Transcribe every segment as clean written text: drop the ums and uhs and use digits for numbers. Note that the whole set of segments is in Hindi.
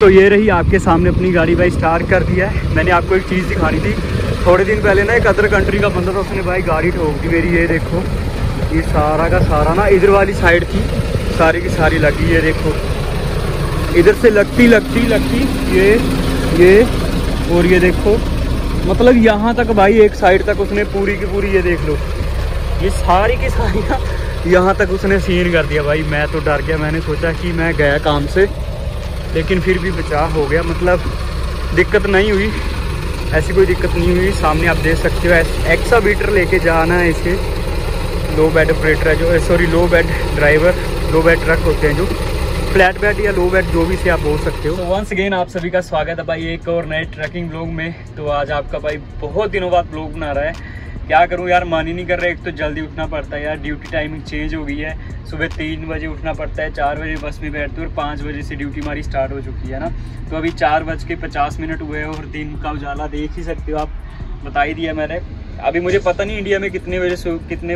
तो ये रही आपके सामने अपनी गाड़ी भाई स्टार्ट कर दिया है। मैंने आपको एक चीज़ दिखानी थी। थोड़े दिन पहले ना एक अदर कंट्री का बंदा था, उसने भाई गाड़ी ठोक दी मेरी। ये देखो, ये सारा का सारा ना इधर वाली साइड थी, सारी की सारी लगी। ये देखो इधर से लगती ये और ये देखो, मतलब यहाँ तक भाई एक साइड तक उसने पूरी की पूरी, ये देख लो, ये सारी की सारी ना यहाँ तक उसने सीन कर दिया भाई। मैं तो डर गया, मैंने सोचा कि मैं गया काम से, लेकिन फिर भी बचाव हो गया। मतलब दिक्कत नहीं हुई, ऐसी कोई दिक्कत नहीं हुई। सामने आप देख सकते हो एक्सावीटर लेके जाना है इसे। लो बेड ऑपरेटर है जो, सॉरी लो बेड ड्राइवर, लो बेड ट्रक होते हैं जो, फ्लैट बेड या लो बेड जो भी से आप बोल सकते हो। तो वंस अगेन आप सभी का स्वागत है भाई एक और नए ट्रैकिंग ब्लॉग में। तो आज आपका भाई बहुत दिनों बाद ब्लॉग बना रहा है। क्या करूं यार, मन ही नहीं कर रहा है। एक तो जल्दी उठना पड़ता है यार, ड्यूटी टाइमिंग चेंज हो गई है। सुबह 3 बजे उठना पड़ता है, 4 बजे बस में बैठते हैं और 5 बजे से ड्यूटी हमारी स्टार्ट हो चुकी है ना। तो अभी 4:50 हुए और दिन का उजाला देख ही सकते हो आप, बता ही दिया मैंने। अभी मुझे पता नहीं इंडिया में कितने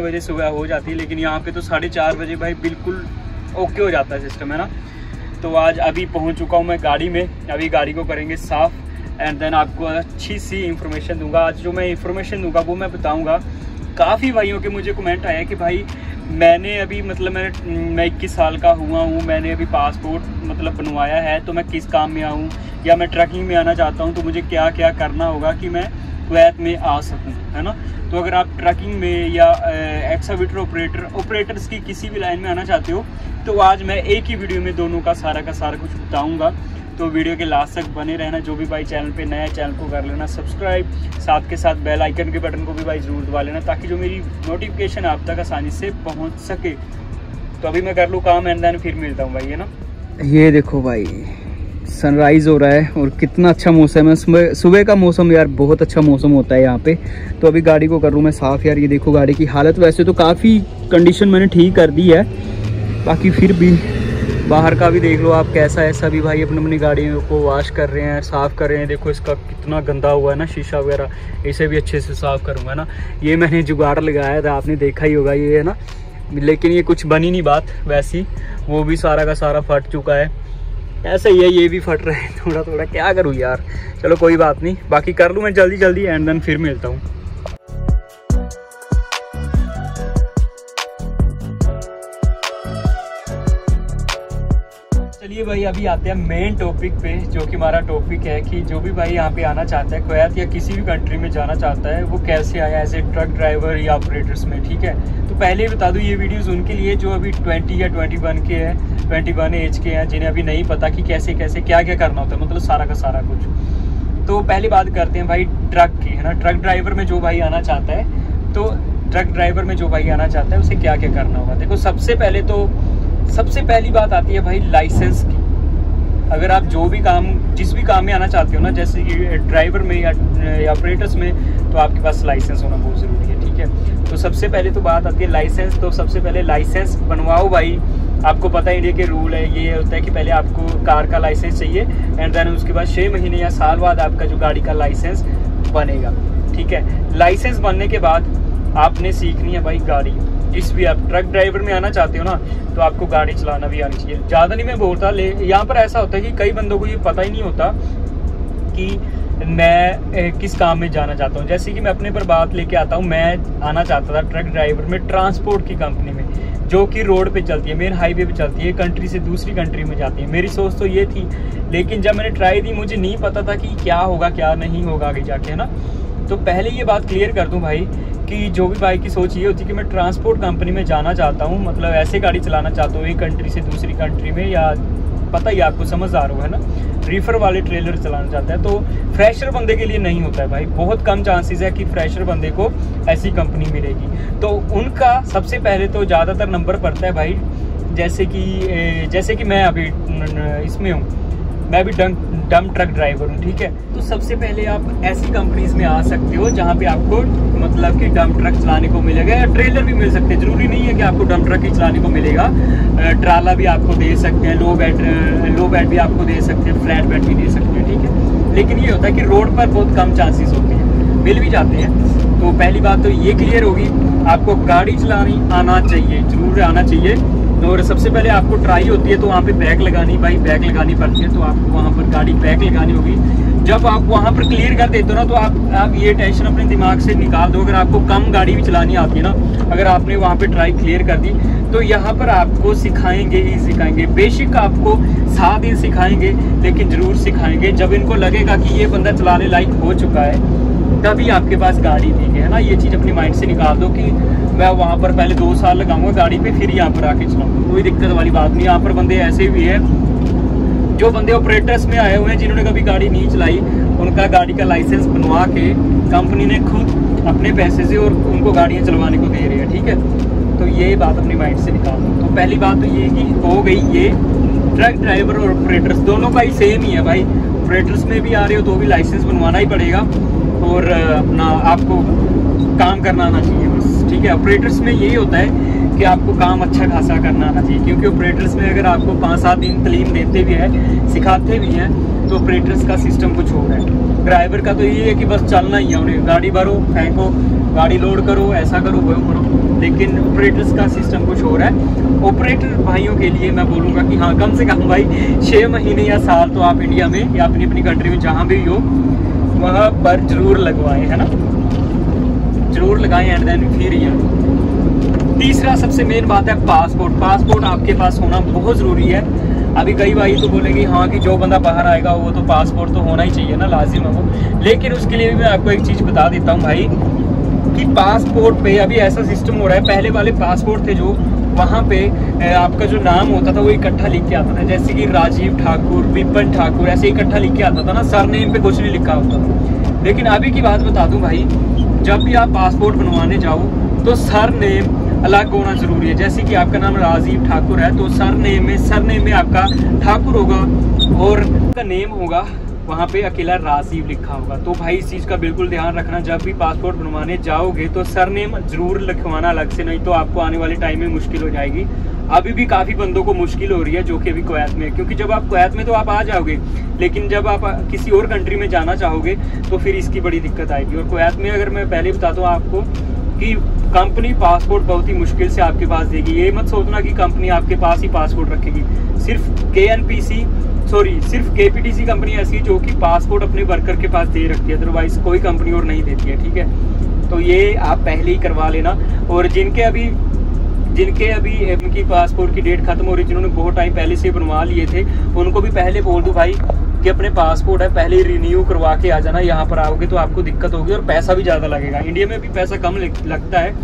बजे सुबह हो जाती है, लेकिन यहाँ पे तो 4:30 बजे भाई बिल्कुल ओके हो जाता है सिस्टम, है ना। तो आज अभी पहुँच चुका हूँ मैं गाड़ी में। अभी गाड़ी को करेंगे साफ़ एंड देन आपको अच्छी सी इन्फॉर्मेशन दूंगा। आज जो मैं इन्फॉर्मेशन दूंगा वो मैं बताऊंगा। काफ़ी भाइयों के मुझे कमेंट आया कि भाई मैंने अभी मतलब मैं 21 साल का हुआ हूँ, मैंने अभी पासपोर्ट मतलब बनवाया है, तो मैं किस काम में आऊँ या मैं ट्रैकिंग में आना चाहता हूँ, तो मुझे क्या क्या करना होगा कि मैं कुवैत में आ सकूँ, है ना। तो अगर आप ट्रैकिंग में या एक्सावीटर ऑपरेटर्स की किसी भी लाइन में आना चाहते हो, तो आज मैं एक ही वीडियो में दोनों का सारा कुछ बताऊँगा। तो वीडियो के लास्ट तक बने रहना। जो भी भाई चैनल पे नया, चैनल को कर लेना सब्सक्राइब, साथ के साथ बेल आइकन के बटन को भी भाई ज़रूर दबा लेना, ताकि जो मेरी नोटिफिकेशन आप तक आसानी से पहुंच सके। तो अभी मैं कर लूँ काम एंड देन फिर मिलता हूँ भाई, है ना। ये देखो भाई सनराइज़ हो रहा है और कितना अच्छा मौसम है। सुबह का मौसम यार बहुत अच्छा मौसम होता है यहाँ पे। तो अभी गाड़ी को कर लूँ मैं साफ़। यार ये देखो गाड़ी की हालत वैसे तो काफ़ी कंडीशन मैंने ठीक कर दी है, बाकी फिर भी बाहर का भी देख लो आप कैसा है। सभी भाई अपनी गाड़ियों को वॉश कर रहे हैं, साफ़ कर रहे हैं। देखो इसका कितना गंदा हुआ है ना शीशा वगैरह, इसे भी अच्छे से साफ़ करूँगा ना। ये मैंने जुगाड़ लगाया था, आपने देखा ही होगा ये, है ना। लेकिन ये कुछ बनी नहीं बात वैसी, वो भी सारा का सारा फट चुका है। ऐसा ही है, ये भी फट रहा है थोड़ा थोड़ा। क्या करूँ यार, चलो कोई बात नहीं, बाकी कर लूँ मैं जल्दी एंड देन फिर मिलता हूँ। चलिए भाई अभी आते हैं मेन टॉपिक पे, जो कि हमारा टॉपिक है कि जो भी भाई यहाँ पे आना चाहता है कुवैत या किसी भी कंट्री में जाना चाहता है, वो कैसे आया एज ए ट्रक ड्राइवर या ऑपरेटर्स में, ठीक है। तो पहले ही बता दूँ ये वीडियोस उनके लिए जो अभी 20 या 21 के हैं, 21 एज के हैं, जिन्हें अभी नहीं पता कि कैसे क्या क्या करना होता है, मतलब सारा का सारा कुछ। तो पहली बात करते हैं भाई ट्रक की, है ना। ट्रक ड्राइवर में जो भाई आना चाहता है, तो ट्रक ड्राइवर में जो भाई आना चाहता है उसे क्या क्या करना होगा। देखो सबसे पहली बात आती है भाई लाइसेंस की। अगर आप जिस भी काम में आना चाहते हो ना, जैसे कि ड्राइवर में या ऑपरेटर्स में, तो आपके पास लाइसेंस होना बहुत ज़रूरी है, ठीक है। तो सबसे पहले तो बात आती है लाइसेंस। तो सबसे पहले लाइसेंस बनवाओ भाई। आपको पता है इंडिया के रूल है, ये होता है कि पहले आपको कार का लाइसेंस चाहिए एंड देन उसके बाद 6 महीने या साल बाद आपका जो गाड़ी का लाइसेंस बनेगा, ठीक है। लाइसेंस बनने के बाद आपने सीखनी है भाई गाड़ी। जिस भी आप ट्रक ड्राइवर में आना चाहते हो ना, तो आपको गाड़ी चलाना भी आनी चाहिए। ज़्यादा नहीं मैं बोलता, यहाँ पर ऐसा होता है कि कई बंदों को ये पता ही नहीं होता कि मैं किस काम में जाना चाहता हूँ। जैसे कि मैं अपने पर बात लेके आता हूँ, मैं आना चाहता था ट्रक ड्राइवर में ट्रांसपोर्ट की कंपनी में, जो कि रोड पे चलती है, मेन हाईवे पे चलती है, कंट्री से दूसरी कंट्री में जाती है। मेरी सोच तो ये थी, लेकिन जब मैंने ट्राई दी मुझे नहीं पता था कि क्या होगा क्या नहीं होगा आगे जाके, है ना। तो पहले ये बात क्लियर कर दूं भाई कि जो भी भाई की सोच ये होती है कि मैं ट्रांसपोर्ट कंपनी में जाना चाहता हूँ, मतलब ऐसे गाड़ी चलाना चाहता हूँ एक कंट्री से दूसरी कंट्री में, या पता ही आपको समझदार हो, है ना, रीफर वाले ट्रेलर चलाना चाहता है, तो फ्रेशर बंदे के लिए नहीं होता है भाई। बहुत कम चांसेस है कि फ्रेशर बंदे को ऐसी कंपनी मिलेगी। तो उनका सबसे पहले तो ज़्यादातर नंबर पड़ता है भाई, जैसे कि मैं अभी इसमें हूँ, मैं भी डंप ट्रक ड्राइवर हूँ, ठीक है। तो सबसे पहले आप ऐसी कंपनीज में आ सकते हो जहाँ पे आपको मतलब कि डंप ट्रक चलाने को मिलेगा, या ट्रेलर भी मिल सकते हैं। जरूरी नहीं है कि आपको डंप ट्रक ही चलाने को मिलेगा, ट्राला भी आपको दे सकते हैं, लो बेड भी आपको दे सकते हैं, फ्लैट बेड भी दे सकते हैं, ठीक है। लेकिन ये होता है कि रोड पर बहुत कम चांसेस होते हैं, मिल भी जाते हैं। तो पहली बात तो ये क्लियर होगी, आपको गाड़ी चलानी आना चाहिए, जरूर आना चाहिए। और सबसे पहले आपको ट्राई होती है तो वहाँ पे बैक लगानी, भाई बैक लगानी पड़ती है, तो आपको वहाँ पर गाड़ी बैक लगानी होगी। जब आप वहाँ पर क्लियर कर देते हो ना, तो आप ये टेंशन अपने दिमाग से निकाल दो। अगर आपको कम गाड़ी भी चलानी आती है ना, अगर आपने वहाँ पे ट्राई क्लियर कर दी, तो यहाँ पर आपको सिखाएंगे ही सिखाएंगे। बेसिक आपको 7 दिन सिखाएंगे, लेकिन ज़रूर सिखाएंगे। जब इनको लगेगा कि ये बंदा चलाने लायक हो चुका है, तभी आपके पास गाड़ी ठीक है ना। ये चीज़ अपनी माइंड से निकाल दो कि मैं वहाँ पर पहले 2 साल लगाऊंगा गाड़ी पे, फिर यहाँ पर आके चलाऊंगा। कोई दिक्कत वाली बात नहीं। यहाँ पर बंदे ऐसे भी है, जो बंदे ऑपरेटर्स में आए हुए हैं, जिन्होंने कभी गाड़ी नहीं चलाई, उनका गाड़ी का लाइसेंस बनवा के कंपनी ने खुद अपने पैसे से और उनको गाड़ियाँ चलवाने को दे रही है, ठीक है। तो ये बात अपनी माइंड से निकाल दो। तो पहली बात तो ये कि हो गई, ये ट्रक ड्राइवर और ऑपरेटर्स दोनों का ही सेम ही है भाई। ऑपरेटर्स में भी आ रहे हो तो भी लाइसेंस बनवाना ही पड़ेगा, और अपना आपको काम करना आना चाहिए बस, ठीक है। ऑपरेटर्स में यही होता है कि आपको काम अच्छा खासा करना आना चाहिए, क्योंकि ऑपरेटर्स में अगर आपको 5-7 दिन तालीम देते भी है, सिखाते भी हैं, तो ऑपरेटर्स का सिस्टम कुछ और है। ड्राइवर का तो ये है कि बस चलना ही है, उन्हें गाड़ी भरो, फेंको, गाड़ी लोड करो, ऐसा करो, वो करो। लेकिन ऑपरेटर्स का सिस्टम कुछ और है। ऑपरेटर भाइयों के लिए मैं बोलूँगा कि हाँ, कम से कम भाई 6 महीने या साल तो आप इंडिया में या अपनी कंट्री में जहाँ भी हो, वहाँ पर जरूर लगवाएं, है ना, जरूर लगाएं, एंड देन फिर यहाँ। तीसरा सबसे मेन बात है पासपोर्ट। पासपोर्ट आपके पास होना बहुत ज़रूरी है। अभी कई भाई तो बोलेंगे हाँ कि जो बंदा बाहर आएगा वो तो पासपोर्ट तो होना ही चाहिए ना, लाजिम है वो। लेकिन उसके लिए भी मैं आपको एक चीज़ बता देता हूँ भाई, कि पासपोर्ट पे अभी ऐसा सिस्टम हो रहा है, पहले वाले पासपोर्ट थे जो, वहाँ पे आपका जो नाम होता था वो इकट्ठा लिख के आता था, जैसे कि राजीव ठाकुर, विपिन ठाकुर, ऐसे इकट्ठा लिख के आता था ना, सरनेम पे कुछ नहीं लिखा होता था। लेकिन अभी की बात बता दूं भाई, जब भी आप पासपोर्ट बनवाने जाओ तो सरनेम अलग होना ज़रूरी है। जैसे कि आपका नाम राजीव ठाकुर है, तो सरनेम में आपका ठाकुर होगा, और का नेम होगा वहाँ पे अकेला राजीव लिखा होगा। तो भाई इस चीज़ का बिल्कुल ध्यान रखना, जब भी पासपोर्ट बनवाने जाओगे तो सरनेम जरूर लिखवाना अलग से, नहीं तो आपको आने वाले टाइम में मुश्किल हो जाएगी। अभी भी काफ़ी बंदों को मुश्किल हो रही है, जो कि अभी कुवैत में है, क्योंकि जब आप कुवैत में तो आप आ जाओगे, लेकिन जब आप किसी और कंट्री में जाना चाहोगे तो फिर इसकी बड़ी दिक्कत आएगी। और कुवैत में अगर मैं पहले बताता हूँ आपको कि कंपनी पासपोर्ट बहुत ही मुश्किल से आपके पास देगी। ये मत सोचना कि कंपनी आपके पास ही पासपोर्ट रखेगी। सिर्फ KPTC कंपनी ऐसी है जो कि पासपोर्ट अपने वर्कर के पास दे रखती है, अदरवाइज कोई कंपनी और नहीं देती है, ठीक है। तो ये आप पहले ही करवा लेना। और जिनके अभी उनकी पासपोर्ट की डेट खत्म हो रही, जिन्होंने बहुत टाइम पहले से बनवा लिए थे, उनको भी पहले बोल दूं भाई कि अपने पासपोर्ट है पहले रिन्यू करवा के आ जाना। यहाँ पर आओगे तो आपको दिक्कत होगी और पैसा भी ज़्यादा लगेगा। इंडिया में भी पैसा कम लगता है,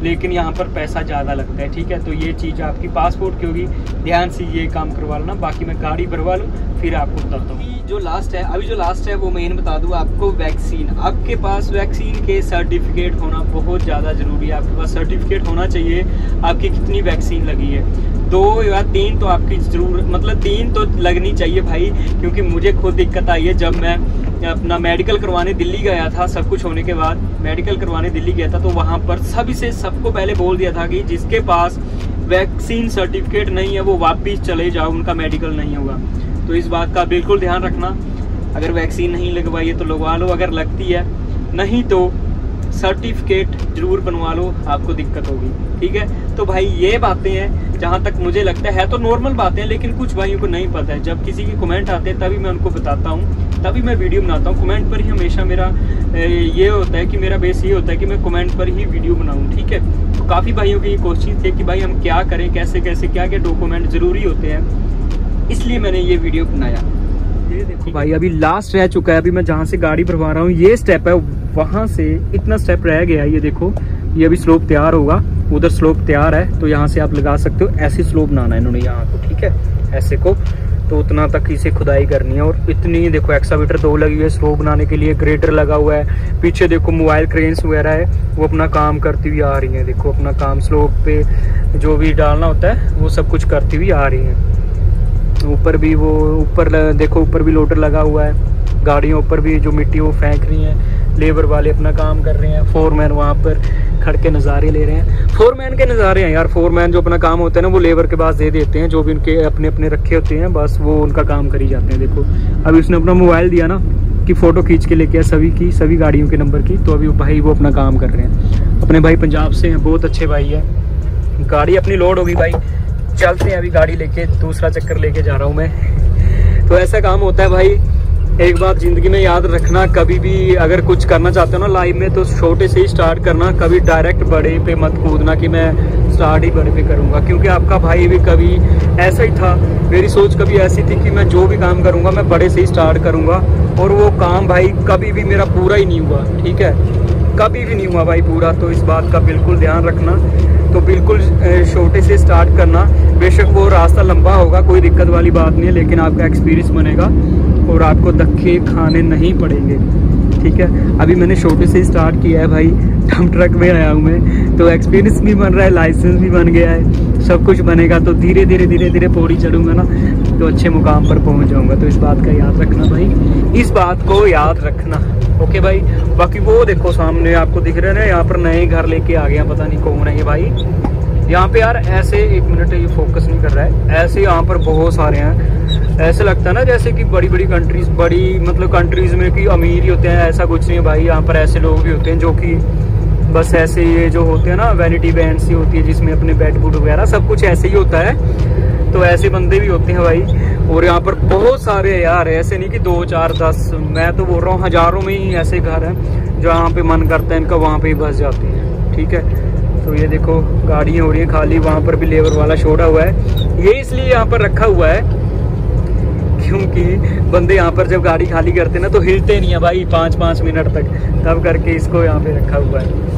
लेकिन यहाँ पर पैसा ज़्यादा लगता है, ठीक है। तो ये चीज़ आपकी पासपोर्ट की होगी, ध्यान से ये काम करवा लेना। बाकी मैं गाड़ी भरवा लूँ फिर आपको बताता हूँ। जो लास्ट है वो मेन बता दूँ आपको, वैक्सीन। आपके पास वैक्सीन के सर्टिफिकेट होना बहुत ज़्यादा ज़रूरी है। आपके पास सर्टिफिकेट होना चाहिए आपकी कितनी वैक्सीन लगी है। 2 या 3 तो आपकी ज़रूर, मतलब 3 तो लगनी चाहिए भाई, क्योंकि मुझे खुद दिक्कत आई है। जब मैं अपना मेडिकल करवाने दिल्ली गया था, सब कुछ होने के बाद मेडिकल करवाने दिल्ली गया था, तो वहाँ पर सबको पहले बोल दिया था कि जिसके पास वैक्सीन सर्टिफिकेट नहीं है वो वापस चले जाओ, उनका मेडिकल नहीं होगा। तो इस बात का बिल्कुल ध्यान रखना। अगर वैक्सीन नहीं लगवाई है तो लगवा लो, अगर लगती है, नहीं तो सर्टिफिकेट जरूर बनवा लो, आपको दिक्कत होगी, ठीक है। तो भाई ये बातें हैं, जहाँ तक मुझे लगता है तो नॉर्मल बातें हैं, लेकिन कुछ भाइयों को नहीं पता है। जब किसी के कमेंट आते हैं तभी मैं उनको बताता हूँ, तभी मैं वीडियो बनाता हूँ। कमेंट पर ही हमेशा मेरा ये होता है कि मेरा बेस ये होता है कि मैं कमेंट पर ही वीडियो बनाऊँ, ठीक है। तो काफ़ी भाइयों की कोशिश थी कि भाई हम क्या करें, कैसे क्या डॉक्यूमेंट ज़रूरी होते हैं, इसलिए मैंने ये वीडियो बनाया। ये देखो भाई अभी लास्ट रह चुका है। अभी मैं जहाँ से गाड़ी भरवा रहा हूँ, ये स्टेप है, वहाँ से इतना स्टेप रह गया है। ये देखो, ये अभी स्लोप तैयार होगा, उधर स्लोप तैयार है, तो यहाँ से आप लगा सकते हो। ऐसे स्लोप बनाना है इन्होंने यहाँ को, ठीक है, ऐसे को, तो उतना तक इसे खुदाई करनी है। और इतनी देखो एक्सावेटर 2 लगी हुई है स्लोप बनाने के लिए, ग्रेडर लगा हुआ है, पीछे देखो मोबाइल क्रेन्स वगैरह है, वो अपना काम करती हुई आ रही है। देखो अपना काम स्लोप पे जो भी डालना होता है वो सब कुछ करती हुई आ रही है। ऊपर भी वो देखो ऊपर भी लोडर लगा हुआ है, गाड़ियों ऊपर भी जो मिट्टी वो फेंक रही है, लेबर वाले अपना काम कर रहे हैं, फोरमैन वहाँ पर खड़ के नज़ारे ले रहे हैं। फोरमैन के नज़ारे हैं यार, फोरमैन जो अपना काम होता है ना वो लेबर के पास दे देते हैं, जो भी उनके अपने अपने रखे होते हैं, बस वो उनका काम करी जाते हैं। देखो अभी उसने अपना मोबाइल दिया ना कि फ़ोटो खींच के लेके सभी गाड़ियों के नंबर की, तो अभी भाई वो अपना काम कर रहे हैं। अपने भाई पंजाब से हैं, बहुत अच्छे भाई है। गाड़ी अपनी लोड होगी भाई, चलते हैं अभी गाड़ी लेके, दूसरा चक्कर लेके जा रहा हूँ मैं। तो ऐसा काम होता है भाई। एक बात जिंदगी में याद रखना, कभी भी अगर कुछ करना चाहते हो ना लाइफ में, तो छोटे से ही स्टार्ट करना। कभी डायरेक्ट बड़े पे मत कूदना कि मैं स्टार्ट ही बड़े पे करूँगा, क्योंकि आपका भाई भी कभी ऐसा ही था। मेरी सोच कभी ऐसी थी कि मैं जो भी काम करूँगा मैं बड़े से ही स्टार्ट करूँगा, और वो काम भाई कभी भी मेरा पूरा ही नहीं हुआ। ठीक है, कभी भी नहीं हुआ भाई पूरा। तो इस बात का बिल्कुल ध्यान रखना। तो बिल्कुल छोटे से स्टार्ट करना। बेशक वो रास्ता लंबा होगा, कोई दिक्कत वाली बात नहीं है, लेकिन आपका एक्सपीरियंस बनेगा और आपको धक्के खाने नहीं पड़ेंगे। ठीक है, अभी मैंने छोटे से स्टार्ट किया है भाई। डंप ट्रक में आया हूँ मैं, तो एक्सपीरियंस भी बन रहा है, लाइसेंस भी बन गया है, सब कुछ बनेगा। तो धीरे धीरे पौड़ी चढ़ूंगा ना, तो अच्छे मुकाम पर पहुँच जाऊँगा। तो इस बात का याद रखना भाई, इस बात को याद रखना। ओके भाई। बाकी वो देखो सामने आपको दिख रहे हैं ना, यहाँ पर नए घर लेके आ गया, पता नहीं कौन है ये भाई। यहाँ पे यार ऐसे, एक मिनट ये फोकस नहीं कर रहा है, ऐसे यहाँ पर बहुत सारे हैं। ऐसे लगता है ना जैसे कि बड़ी बड़ी कंट्रीज, बड़ी मतलब कंट्रीज में कि अमीर ही होते हैं, ऐसा कुछ नहीं है भाई। यहाँ पर ऐसे लोग भी होते हैं जो कि बस ऐसे, ये जो होते हैं ना वैनिटी बैंड्स ही होती है जिसमें अपने बेड बूट वगैरह सब कुछ ऐसे ही होता है। तो ऐसे बंदे भी होते हैं भाई। और यहाँ पर बहुत सारे यार, ऐसे नहीं कि 2 4 10, मैं तो बोल रहा हूँ हजारों में ही ऐसे घर हैं जो यहाँ पे मन करता है इनका वहाँ पे ही बस जाते हैं। ठीक है, तो ये देखो गाड़ियाँ हो रही है खाली, वहाँ पर भी लेबर वाला छोड़ा हुआ है। ये इसलिए यहाँ पर रखा हुआ है क्योंकि बंदे यहाँ पर जब गाड़ी खाली करते हैं ना तो हिलते नहीं है भाई 5-5 मिनट तक, तब करके इसको यहाँ पे रखा हुआ है।